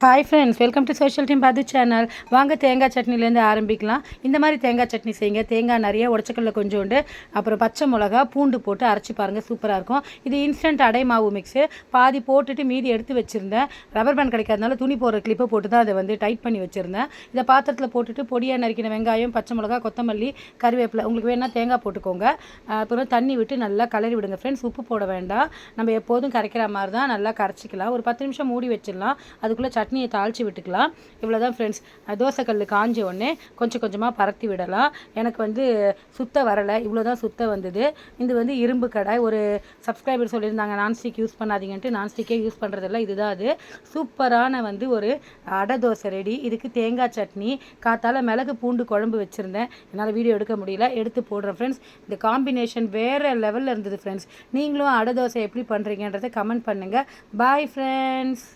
Hi friends, welcome to social team பாது channel. வாங்க தேங்காய் சட்னிலேருந்து ஆரம்பிக்கலாம். இந்த மாதிரி தேங்காய் சட்னி செய்யுங்க. தேங்காய் நிறைய, உடச்சக்கல்ல கொஞ்சோண்டு, அப்புறம் பச்சை மிளகா, பூண்டு போட்டு அரைச்சி பாருங்கள், சூப்பராக இருக்கும். இது இன்ஸ்டன்ட் அடை மாவு மிக்ஸு. பாதி போட்டுட்டு மீதி எடுத்து வச்சுருந்தேன். ரப்பர் பேண்ட் கிடைக்காதனால துணி போடுற கிளிப்பை போட்டு தான் அதை வந்து டைட் பண்ணி வச்சுருந்தேன். இதை பாத்திரத்தில் போட்டுட்டு பொடியாக நறுக்கின வெங்காயம், பச்சை மிளகா, கொத்தமல்லி, கருவேப்பிலை, உங்களுக்கு வேணால் தேங்காய் போட்டுக்கோங்க. அப்புறம் தண்ணி விட்டு நல்லா கலரி விடுங்க ஃப்ரெண்ட்ஸ். உப்பு போட வேண்டாம். நம்ம எப்போதும் கரைக்கிற மாதிரி தான் நல்லா கரைச்சிக்கலாம். ஒரு 10 நிமிஷம் மூடி வச்சிடலாம். அதுக்குள்ளே சட்னியை தாளித்து விட்டுக்கலாம். இவ்வளோதான் ஃப்ரெண்ட்ஸ். தோசைக்கல் காஞ்ச உடனே கொஞ்சம் கொஞ்சமாக பரத்தி விடலாம். எனக்கு வந்து சுத்த வரலை, இவ்வளோதான் சுத்த வந்தது. இது வந்து இரும்பு கடாய். ஒரு சப்ஸ்கிரைபர் சொல்லியிருந்தாங்க நான்ஸ்டிக் யூஸ் பண்ணாதீங்கன்ட்டு. நான்ஸ்டிக்கே யூஸ் பண்ணுறதில்ல, இதுதான் அது. சூப்பரான வந்து ஒரு அடை தோசை ரெடி. இதுக்கு தேங்காய் சட்னி, காத்தால மிளகு பூண்டு குழம்பு வச்சுருந்தேன். என்னால் வீடியோ எடுக்க முடியல, எடுத்து போடுறேன் ஃப்ரெண்ட்ஸ். இந்த காம்பினேஷன் வேறு லெவலில் இருந்தது ஃப்ரெண்ட்ஸ். நீங்களும் அடை தோசை எப்படி பண்ணுறீங்கன்றதை கமெண்ட் பண்ணுங்கள். Bye friends.